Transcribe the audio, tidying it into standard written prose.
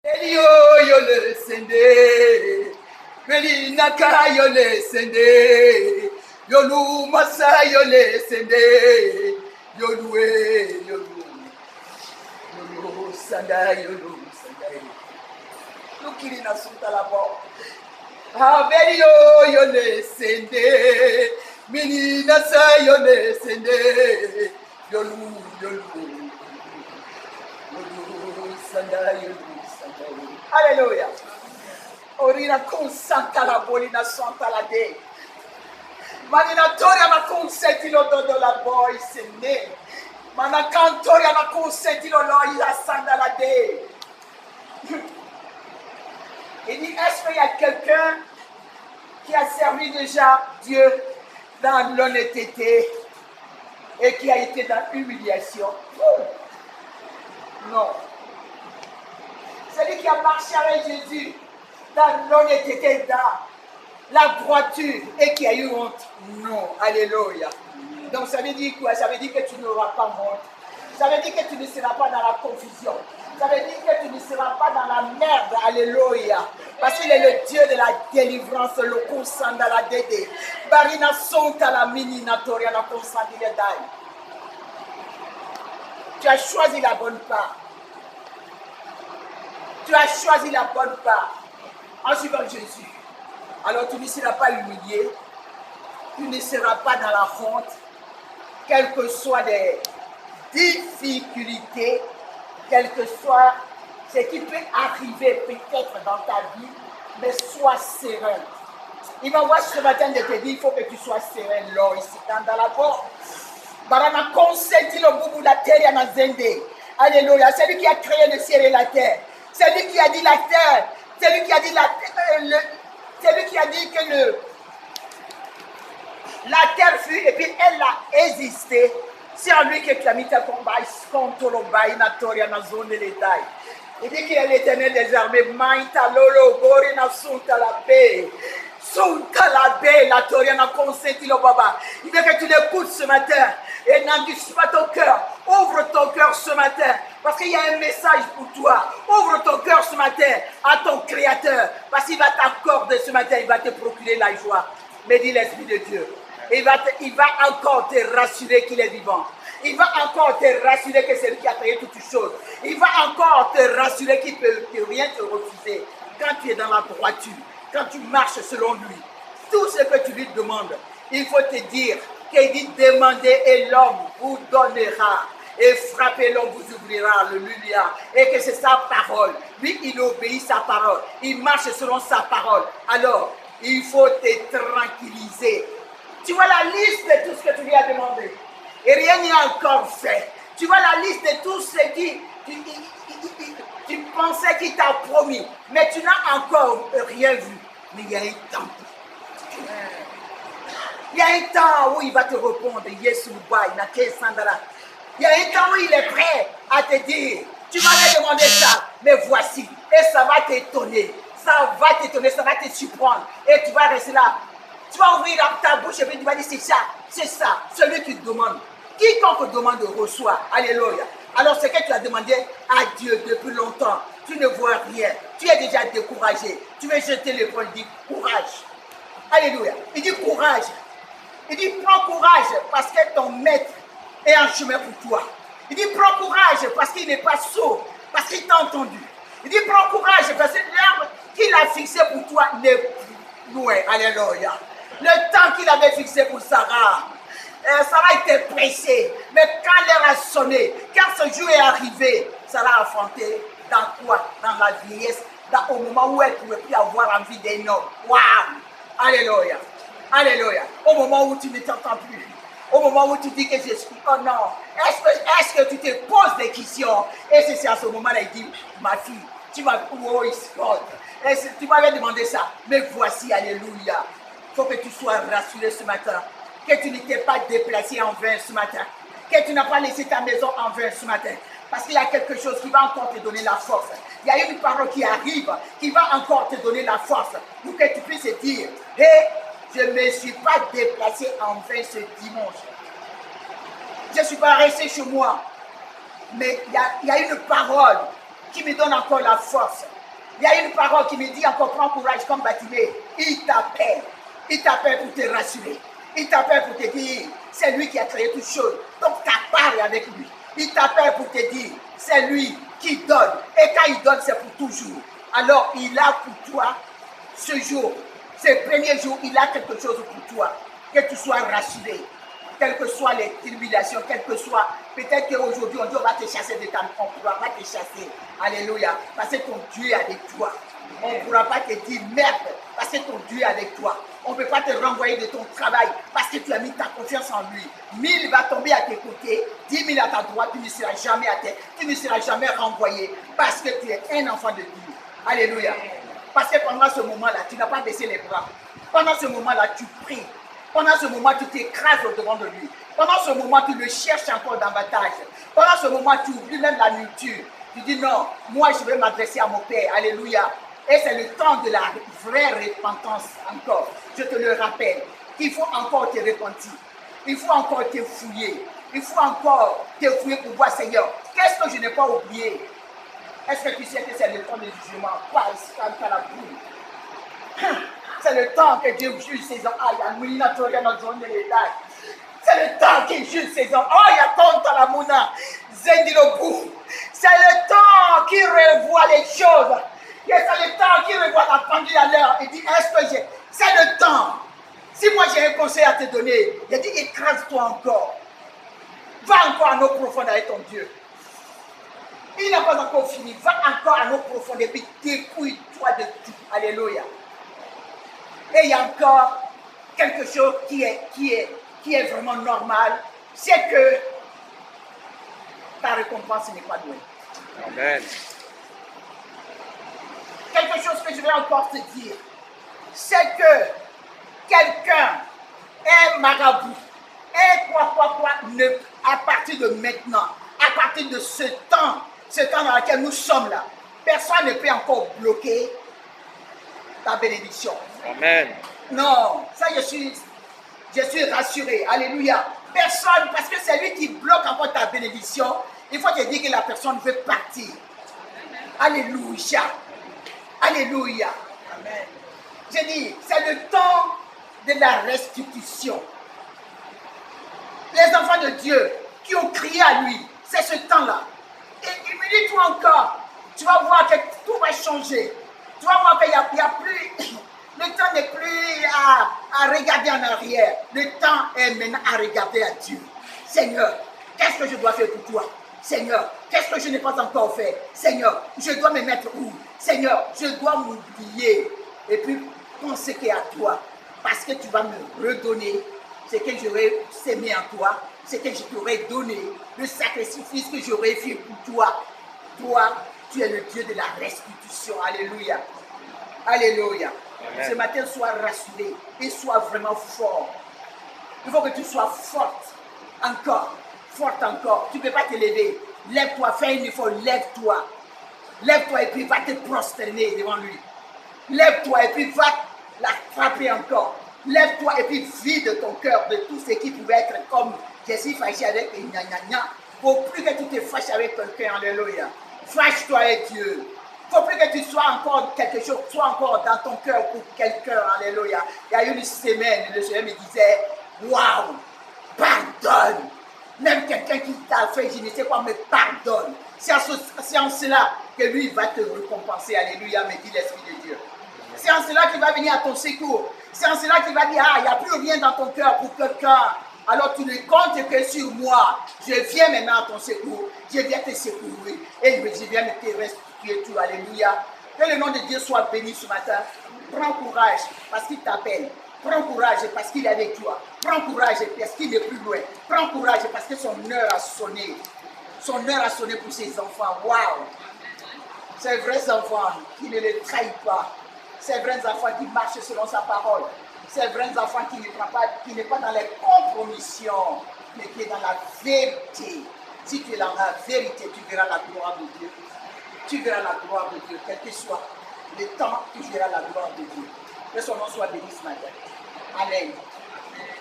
Elio yole sende, Meli naka yole sende, Yolu masa yole sende, Yolue yolu, Yolu sanda yolu sanda. Lukiri na sunta la bo. Abelio yole sende, Mini nasa yole sende, Yolu yolu, Yolu sanda yolu. Alléluia. Orina consanta la bolina santa la de. Maninatori ma consentilo do la boy sene. Manacantori ma consentilo lo la sanda la de. Il dit, est-ce qu'il y a quelqu'un qui a servi déjà Dieu dans l'honnêteté et qui a été dans l'humiliation? Non. Celui qui a marché avec Jésus dans l'honnêteté, dans la droiture et qui a eu honte. Non. Alléluia. Donc ça veut dire quoi? Ça veut dire que tu n'auras pas honte. Ça veut dire que tu ne seras pas dans la confusion. Ça veut dire que tu ne seras pas dans la merde. Alléluia. Parce qu'il est le Dieu de la délivrance, le consent dans la dédé. Barina sonta la mini natoria la consent de l'État. Tu as choisi la bonne part. Tu as choisi la bonne part en suivant Jésus. Alors tu ne seras pas humilié, tu ne seras pas dans la honte, quelles que soient les difficultés, quel que soit ce qui peut arriver peut-être dans ta vie, mais sois serein. Il m'envoie ce matin de te dire, il faut que tu sois serein là, ici, dans la porte. Barana consenti le boubou la terre à Nazende. Alléluia, c'est lui qui a créé le ciel et la terre. C'est lui qui a dit la terre. C'est lui qui a dit c'est lui qui a dit que la terre fut et puis elle a existé. C'est en lui que tu as mis ta combat. Il dit qu'il est l'éternel des armées. Maïta lolo gorina sunta la paix. Sunta la paix. La toriana consenti le baba. Il veut que tu l'écoutes ce matin. Et n'endurcis pas ton cœur. Ouvre ton cœur ce matin. Parce qu'il y a un message pour toi. Ouvre ton cœur ce matin à ton Créateur. Parce qu'il va t'accorder ce matin. Il va te procurer la joie. Mais dis l'Esprit de Dieu. Il va encore te rassurer qu'il est vivant. Il va encore te rassurer que c'est lui qui a créé toutes choses. Il va encore te rassurer qu'il ne peut rien te refuser. Quand tu es dans la droiture, quand tu marches selon lui, tout ce que tu lui demandes, il faut te dire qu'il dit demandez et l'homme vous donnera. Et frappez l'homme vous ouvrira, alléluia. Et que c'est sa parole. Lui, il obéit sa parole. Il marche selon sa parole. Alors, il faut te tranquilliser. Tu vois la liste de tout ce que tu lui as demandé. Et rien n'est encore fait. Tu vois la liste de tout ce qui tu pensais qu'il t'a promis. Mais tu n'as encore rien vu. Mais il y a un temps. Il y a un temps où il va te répondre. Il y a un temps où il est prêt à te dire. Tu m'avais demandé ça. Mais voici. Et ça va t'étonner. Ça va t'étonner. Ça va te surprendre. Et tu vas rester là. Tu vas ouvrir ta bouche et puis tu vas dire c'est ça, celui qui demande. Quiconque demande reçoit. Alléluia. Alors ce que tu as demandé à Dieu depuis longtemps, tu ne vois rien. Tu es déjà découragé. Tu veux jeter l'épaule. Il dit courage. Alléluia. Il dit courage. Il dit prends courage parce que ton maître est en chemin pour toi. Il dit prends courage parce qu'il n'est pas sourd, parce qu'il t'a entendu. Il dit prends courage parce que l'herbe qu'il a fixé pour toi n'est plus loin. Alléluia. Le temps qu'il avait fixé pour Sarah, Sarah était pressée. Mais quand l'heure a sonné, quand ce jour est arrivé, Sarah a affronté dans quoi? Dans la vieillesse, au moment où elle ne pouvait plus avoir envie d'un homme. Waouh! Alléluia! Alléluia! Au moment où tu ne t'entends plus. Au moment où tu dis que je suis, oh non, est-ce que tu te poses des questions? Et c'est à ce moment-là, il dit, ma fille, tu m'as, oh, tu m'avais demandé ça, mais voici, alléluia. Il faut que tu sois rassuré ce matin, que tu ne t'es pas déplacé en vain ce matin, que tu n'as pas laissé ta maison en vain ce matin, parce qu'il y a quelque chose qui va encore te donner la force. Il y a une parole qui arrive, qui va encore te donner la force, pour que tu puisses dire, hé, je ne me suis pas déplacé en vain ce dimanche. Je ne suis pas resté chez moi, mais il y a une parole qui me donne encore la force. Il y a une parole qui me dit encore, prends courage comme Bartimée. Il t'appelle. Il t'appelle pour te rassurer. Il t'appelle pour te dire, c'est lui qui a créé toutes choses. Donc ta part est avec lui. Il t'appelle pour te dire, c'est lui qui donne. Et quand il donne, c'est pour toujours. Alors il a pour toi, ce jour, ce premier jour, il a quelque chose pour toi. Que tu sois rassuré. Quelles que soient les tribulations, quelles que soient, peut-être qu'aujourd'hui, on dit on va te chasser de ta maison, on ne pourra pas te chasser. Alléluia. Parce que ton Dieu est avec toi. On ne pourra pas te dire merde, parce que ton Dieu est avec toi. On ne peut pas te renvoyer de ton travail, parce que tu as mis ta confiance en lui. 1000 va tomber à tes côtés, 10 000 à ta droite, tu ne seras jamais à terre, tu ne seras jamais renvoyé, parce que tu es un enfant de Dieu. Alléluia. Parce que pendant ce moment-là, tu n'as pas baissé les bras. Pendant ce moment-là, tu pries. Pendant ce moment, tu t'écrases au-devant de lui. Pendant ce moment, tu le cherches encore davantage. Pendant ce moment, tu oublies même la nourriture. Tu dis non, moi je vais m'adresser à mon Père. Alléluia. Et c'est le temps de la vraie repentance encore. Je te le rappelle. Il faut encore te repentir. Il faut encore te fouiller. Il faut encore te fouiller pour voir, Seigneur, qu'est-ce que je n'ai pas oublié? Est-ce que tu sais que c'est le temps du jugement? C'est le temps que Dieu juge ses hommes. C'est le temps qu'il juge ses hommes. Oh, il y a tant à la mouna. C'est le temps qu'il revoit les choses. C'est le temps qu'il revoit la pendule à l'heure. Il dit, est-ce que j'ai... C'est le temps. Si moi j'ai un conseil à te donner, il dit, écrase-toi encore. Va encore à nos profondeurs avec ton Dieu. Il n'a pas encore fini. Va encore à nos profondeurs et puis dépouille-toi de tout. Alléluia. Et il y a encore quelque chose qui est vraiment normal, c'est que ta récompense n'est pas loin. Amen. Quelque chose que je vais encore te dire, c'est que quelqu'un, un marabout, à partir de maintenant, à partir de ce temps dans lequel nous sommes là, personne ne peut encore bloquer ta bénédiction. Amen. Non, ça je suis rassuré. Alléluia. Personne, parce que c'est lui qui bloque encore ta bénédiction. Il faut te dire que la personne veut partir. Alléluia. Alléluia. Amen. J'ai dit, c'est le temps de la restitution. Les enfants de Dieu qui ont crié à lui, c'est ce temps-là. Et il me dit, toi encore, tu vas voir que tout va changer. Tu vas voir qu'il n'y a plus... Le temps n'est plus à regarder en arrière. Le temps est maintenant à regarder à Dieu. Seigneur, qu'est-ce que je dois faire pour toi? Seigneur, qu'est-ce que je n'ai pas encore fait? Seigneur, je dois me mettre où? Seigneur, je dois m'oublier. Et puis penser qu'à toi. Parce que tu vas me redonner ce que j'aurais sémé en toi. Ce que je t'aurais donné. Le sacrifice que j'aurais fait pour toi. Toi, tu es le Dieu de la restitution. Alléluia. Alléluia. Amen. Ce matin, sois rassuré et sois vraiment fort. Il faut que tu sois forte encore. Forte encore. Tu ne peux pas te lever. Lève-toi, fais un effort, lève-toi. Lève-toi et puis va te prosterner devant lui. Lève-toi et puis va la frapper encore. Lève-toi et puis vide ton cœur de tout ce qui pouvait être comme je suis fâché avec les gna-gna-gna. Pour plus que tu te fâches avec quelqu'un, alléluia. Fâche-toi avec Dieu. Il ne faut plus que tu sois encore quelque chose, sois encore dans ton cœur pour quelqu'un, alléluia. Il y a une semaine, le Seigneur me disait, waouh, pardonne. Même quelqu'un qui t'a fait, je ne sais quoi, mais pardonne. C'est en cela que lui va te récompenser, alléluia, me dit l'Esprit de Dieu. C'est en cela qu'il va venir à ton secours. C'est en cela qu'il va dire, ah, il n'y a plus rien dans ton cœur pour quelqu'un. Alors tu ne comptes que sur moi. Je viens maintenant à ton secours. Je viens te secourir. Et je viens te restituer tout. Alléluia. Que le nom de Dieu soit béni ce matin. Prends courage parce qu'il t'appelle. Prends courage parce qu'il est avec toi. Prends courage parce qu'il est plus loin. Prends courage parce que son heure a sonné. Son heure a sonné pour ses enfants. Waouh! Ces vrais enfants qui ne les trahissent pas. Ces vrais enfants qui marchent selon sa parole. Ces vrais enfants qui n'est pas dans les compromissions, mais qui est dans la vérité. Si tu es dans la vérité, tu verras la gloire de Dieu. Tu verras la gloire de Dieu, quel que soit le temps, tu verras la gloire de Dieu. Que son nom soit béni ce matin. Amen.